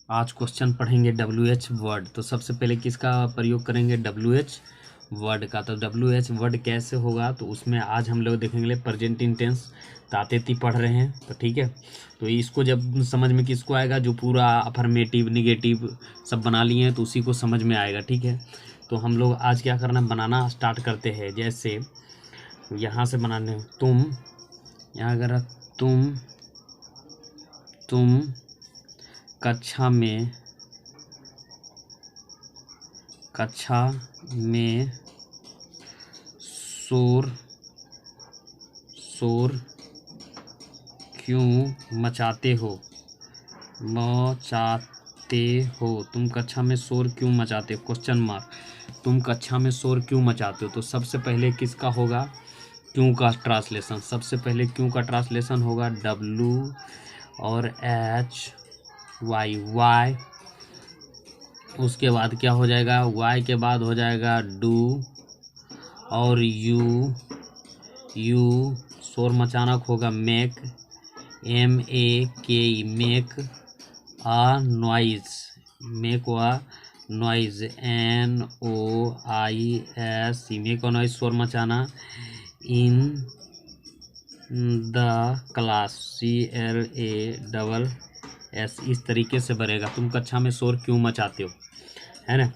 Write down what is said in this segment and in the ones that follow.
आज क्वेश्चन पढ़ेंगे WH word. तो सबसे पहले किसका प्रयोग करेंगे? WH वर्ड का। तो WH वर्ड कैसे होगा, तो उसमें आज हम लोग देखेंगे प्रेजेंट इंटेंस। तातेती पढ़ रहे हैं तो ठीक है। तो इसको जब समझ में किसको आएगा, जो पूरा अफर्मेटिव निगेटिव सब बना लिए हैं तो उसी को समझ में आएगा, ठीक है। तो हम लोग आज क्या करना, बनाना स्टार्ट करते हैं। जैसे यहाँ से बनाने, तुम, यहाँ अगर तुम कक्षा में शोर क्यों मचाते हो? तुम कक्षा में शोर क्यों मचाते हो? Question mark. तुम कक्षा में शोर क्यों मचाते हो? तो सबसे पहले किसका होगा? क्यों का ट्रांसलेशन। सबसे पहले क्यों का ट्रांसलेशन होगा W और HY, वाई। उसके बाद क्या हो जाएगा? वाई के बाद हो जाएगा डू और यू शोर मचाना होगा make, MAKE, make a noise, make a noise, NOISE, make a noise, शोर मचाना। इन द क्लास, CLASS, इस तरीके से बनेगा। तुम कक्षा में शोर क्यों मचाते हो, है ना।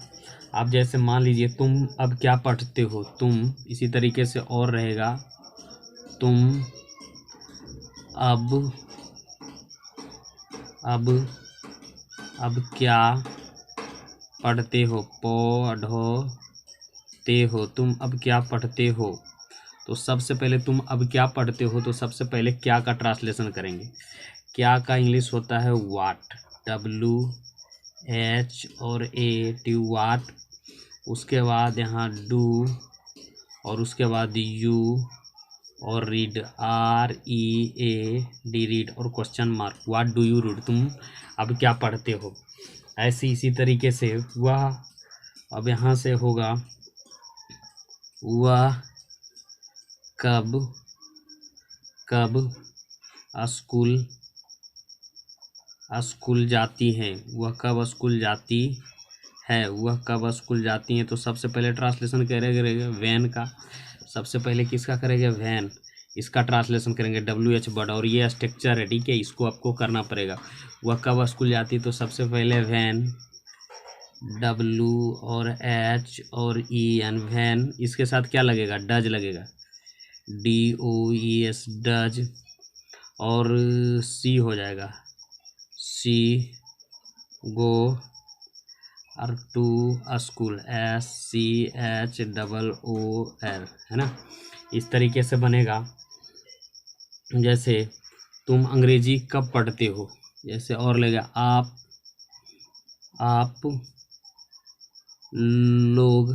अब जैसे मान लीजिए तुम अब क्या पढ़ते हो, तुम, इसी तरीके से और रहेगा, तुम अब क्या पढ़ते हो? पढ़ते हो, तुम अब क्या पढ़ते हो। तो सबसे पहले तुम अब क्या पढ़ते हो, तो सबसे पहले क्या का ट्रांसलेशन करेंगे। क्या का इंग्लिश होता है वाट, WH और AT, वाट। उसके बाद यहाँ डू और उसके बाद यू और रीड, READ, रीड और question mark, what do you read, तुम अब क्या पढ़ते हो। ऐसे इसी तरीके से वह, अब यहाँ से होगा वह कब स्कूल जाती हैं। वह कब स्कूल जाती है, वह कब स्कूल जाती हैं। तो सबसे पहले ट्रांसलेशन करेंगे वैन का। सबसे पहले किसका करेंगे? वैन। इसका ट्रांसलेशन करेंगे WH वर्ड, और ये स्ट्रक्चर है, ठीक है, इसको आपको करना पड़ेगा। वह कब स्कूल जाती, तो सबसे पहले वैन, W और H और EN, वैन। इसके साथ क्या लगेगा? डज लगेगा, DOES, डज। और C हो जाएगा, C, गो और टू स्कूल, SCHOOL, है ना। इस तरीके से बनेगा। जैसे तुम अंग्रेजी कब पढ़ते हो, जैसे और लगेगा आप लोग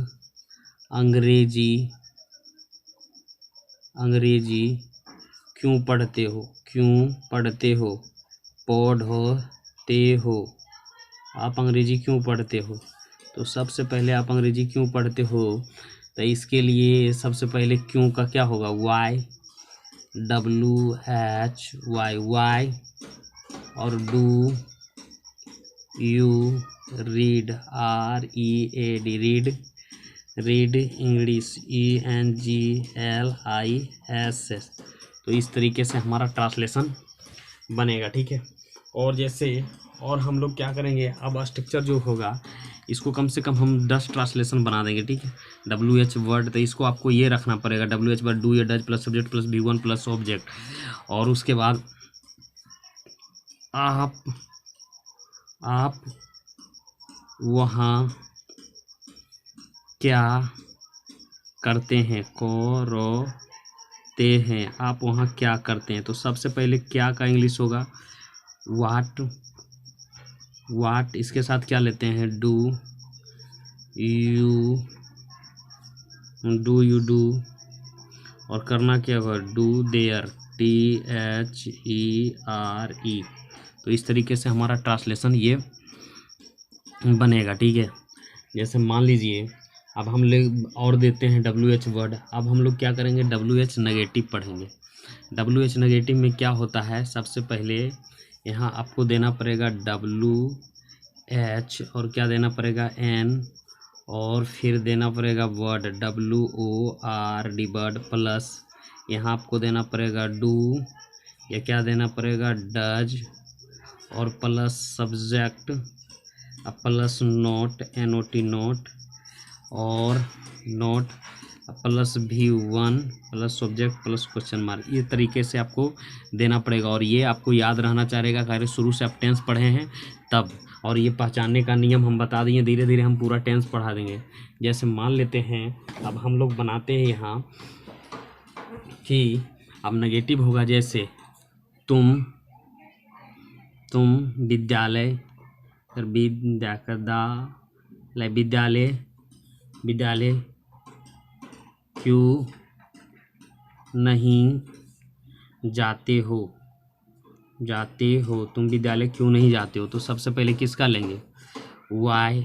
अंग्रेजी क्यों पढ़ते हो? पढ़ते हो। आप अंग्रेजी क्यों पढ़ते हो। तो सबसे पहले आप अंग्रेजी क्यों पढ़ते हो, तो इसके लिए सबसे पहले क्यों का क्या होगा? Why, WHY, why. और do you read, READ, read English, ENGLISS। तो इस तरीके से हमारा ट्रांसलेशन बनेगा, ठीक है। और जैसे और हम लोग क्या करेंगे, अब स्ट्रक्चर जो होगा इसको कम से कम हम 10 ट्रांसलेशन बना देंगे, ठीक है। WH वर्ड, तो इसको आपको ये रखना पड़ेगा, WH वर्ड, डू या does plus subject plus V1 plus object. और उसके बाद आप वहाँ क्या करते हैं, करते हैं, आप वहाँ क्या करते हैं। तो सबसे पहले क्या का इंग्लिश होगा वाट। इसके साथ क्या लेते हैं? Do you do. और करना क्या होगा? Do their, THERE। तो इस तरीके से हमारा ट्रांसलेशन ये बनेगा, ठीक है। जैसे मान लीजिए अब हम लोग और देते हैं WH वर्ड। अब हम लोग क्या करेंगे? WH नेगेटिव पढ़ेंगे। WH नेगेटिव में क्या होता है, सबसे पहले यहाँ आपको देना पड़ेगा एच और क्या देना पड़ेगा एन, और फिर देना पड़ेगा वर्ड WORD वर्ड प्लस यहाँ आपको देना पड़ेगा डू या क्या देना पड़ेगा डज, और plus subject plus not NOT not, और not plus V1 plus subject plus question mark. ये तरीके से आपको देना पड़ेगा और ये आपको याद रहना चाहिएगा, अगर शुरू से आप टेंस पढ़े हैं तब। और ये पहचानने का नियम हम बता दिए, धीरे धीरे हम पूरा टेंस पढ़ा देंगे। जैसे मान लेते हैं अब हम लोग बनाते हैं यहाँ कि अब नेगेटिव होगा, जैसे तुम विद्यालय, फिर विद्यालय क्यों नहीं जाते हो, तुम विद्यालय क्यों नहीं जाते हो। तो सबसे पहले किसका लेंगे वाई,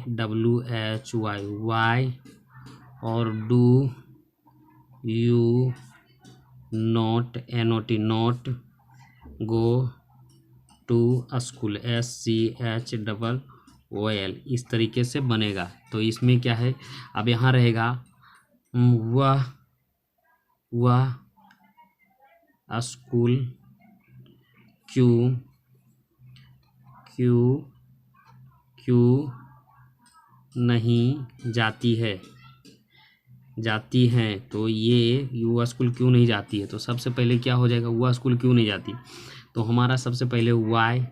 और do you not NOT not go to school SCHOOL। इस तरीके से बनेगा। तो इसमें क्या है, अब यहाँ रहेगा वह स्कूल क्यों नहीं जाती हैं। तो ये वह स्कूल क्यों नहीं जाती है, तो सबसे पहले क्या हो जाएगा वह स्कूल क्यों नहीं जाती। तो हमारा सबसे पहले वाई,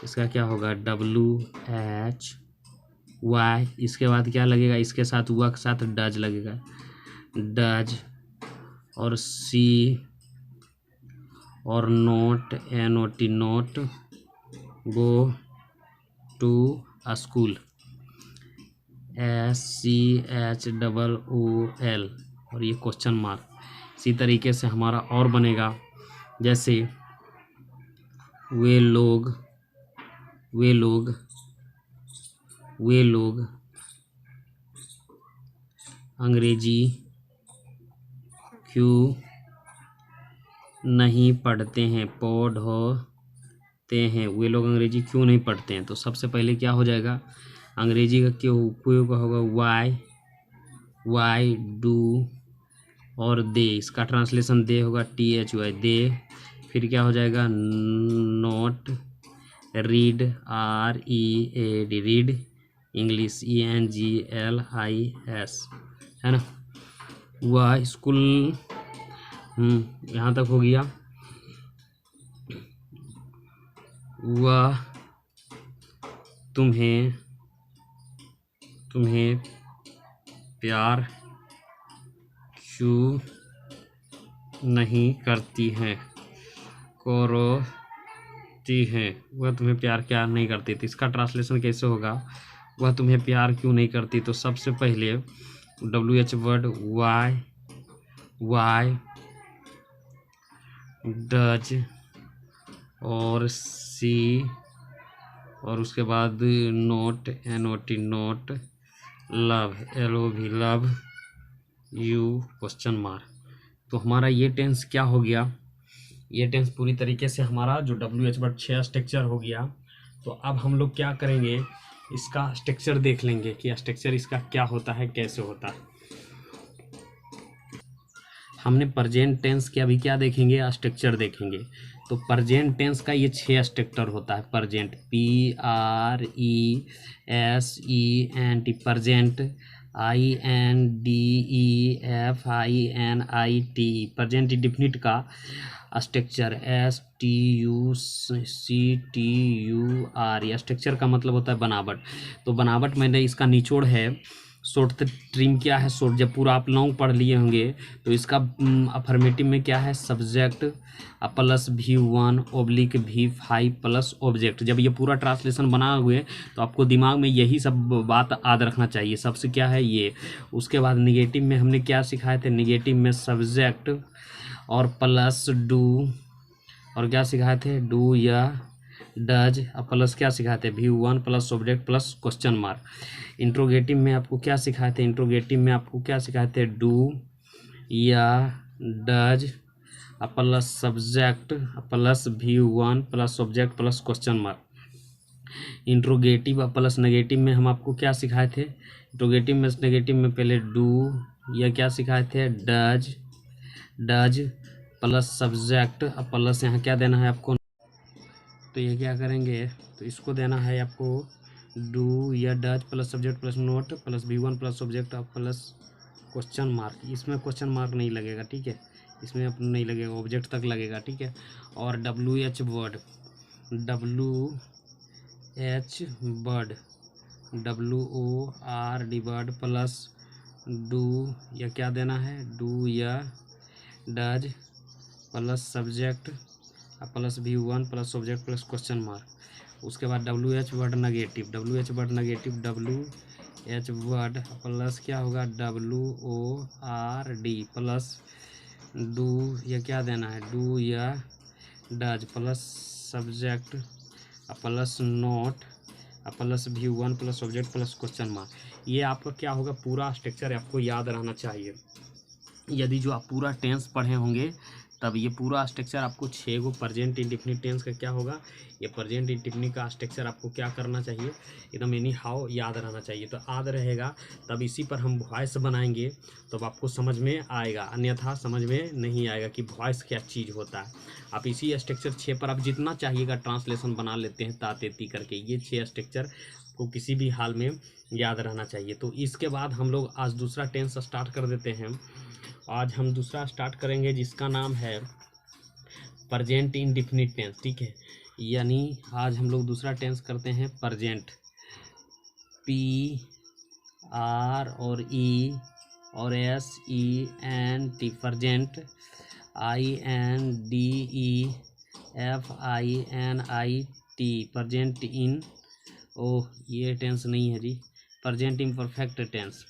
इसका क्या होगा WHY, इसके बाद क्या लगेगा, इसके साथ वह के साथ डज लगेगा डज, और सी और not NOT not go to school SCHOOL, और ये क्वेश्चन मार्क। इसी तरीके से हमारा और बनेगा, जैसे वे लोग अंग्रेजी क्यों नहीं पढ़ते हैं, वे लोग अंग्रेजी क्यों नहीं पढ़ते हैं। तो सबसे पहले क्या हो जाएगा, अंग्रेजी का क्यों का होगा वाई डू, और दे, इसका ट्रांसलेशन दे होगा THY दे। फिर क्या हो जाएगा note read READ read, English ENGLIS, है ना। वह स्कूल यहाँ तक हो गया। वह तुम्हें प्यार क्यों नहीं करती हैं, वह तुम्हें प्यार क्या नहीं करती। तो इसका ट्रांसलेशन कैसे होगा, वह तुम्हें प्यार क्यों नहीं करती। तो सबसे पहले WH वर्ड वाई डज, और सी, और उसके बाद note NOT note love LOV love you question mark. तो हमारा ये टेंस क्या हो गया, ये टेंस पूरी तरीके से हमारा जो WH वर्ड 6 स्ट्रक्चर हो गया। तो अब हम लोग क्या करेंगे, इसका स्ट्रक्चर देख लेंगे कि स्ट्रक्चर इसका क्या होता है, कैसे होता है। हमने प्रेजेंट टेंस के अभी क्या देखेंगे, स्ट्रक्चर देखेंगे। तो प्रेजेंट टेंस का ये 6 स्ट्रक्चर होता है। Present PRESENT present, INDEFINIT present indefinite का स्ट्रक्चर STUCTUR। यह स्ट्रक्चर का मतलब होता है बनावट। तो बनावट मैंने इसका निचोड़ है, शॉर्ट ट्रिम क्या है, शॉर्ट जब पूरा आप लॉन्ग पढ़ लिए होंगे तो इसका अफर्मेटिव में क्या है subject plus V1 / V5 plus object. जब ये पूरा ट्रांसलेशन बना हुए तो आपको दिमाग में यही सब बात याद रखना चाहिए। सबसे क्या है ये। उसके बाद निगेटिव में हमने क्या सिखाए थे, निगेटिव में सब्जेक्ट और प्लस डू, और क्या सिखाए थे डू या डज, प्लस क्या सिखाए थे V1 plus object plus question mark. Interrogative में आपको क्या सिखाए थे, इंट्रोगेटिव में आपको क्या सिखाए थे डू या does plus subject plus V1 plus object plus question mark. Interrogative plus negative में हम आपको क्या सिखाए थे? इंट्रोगेटिव में नेगेटिव में पहले डू या क्या सिखाए थे? डज प्लस सब्जेक्ट प्लस यहाँ क्या देना है आपको? तो ये क्या करेंगे, तो इसको देना है आपको डू या does plus subject plus note plus V1 plus subject plus question mark. इसमें क्वेश्चन मार्क नहीं लगेगा, ठीक है, इसमें अपना नहीं लगेगा, ऑब्जेक्ट तक लगेगा, ठीक है। और WH word, WH word, WORD word plus do या क्या देना है? डू या does plus subject plus V1 plus subject plus question mark. उसके बाद WH word negative, WH word negative, WH word plus क्या होगा? WORD प्लस डू या क्या देना है? डू या does plus subject plus note plus V1 plus subject plus question mark. ये आपका क्या होगा? पूरा स्ट्रक्चर आपको याद रहना चाहिए। यदि जो आप पूरा टेंस पढ़े होंगे तब ये पूरा स्ट्रक्चर आपको 6 गो प्रेजेंट इंडेफिनिट टेंस का क्या होगा, ये प्रेजेंट इंडेफिनिट का स्ट्रक्चर आपको क्या करना चाहिए? एकदम एनी हाउ याद रहना चाहिए। तो याद रहेगा तब इसी पर हम वॉइस बनाएंगे तब आपको समझ में आएगा, अन्यथा समझ में नहीं आएगा कि वॉइस क्या चीज़ होता है। आप इसी स्ट्रक्चर 6 पर आप जितना चाहिएगा ट्रांसलेशन बना लेते हैं तातेती करके। ये 6 स्ट्रक्चर को किसी भी हाल में याद रहना चाहिए। तो इसके बाद हम लोग आज दूसरा टेंस स्टार्ट कर देते हैं। आज हम दूसरा स्टार्ट करेंगे जिसका नाम है प्रेजेंट इंडेफिनिट टेंस, ठीक है। यानी आज हम लोग दूसरा टेंस करते हैं प्रेजेंट, PR और E और SENT, present, INDEFINIT, present in, ओह ये टेंस नहीं है जी, प्रेजेंट इम्परफेक्ट टेंस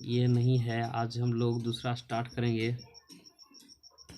ये नहीं है। आज हम लोग दूसरा स्टार्ट करेंगे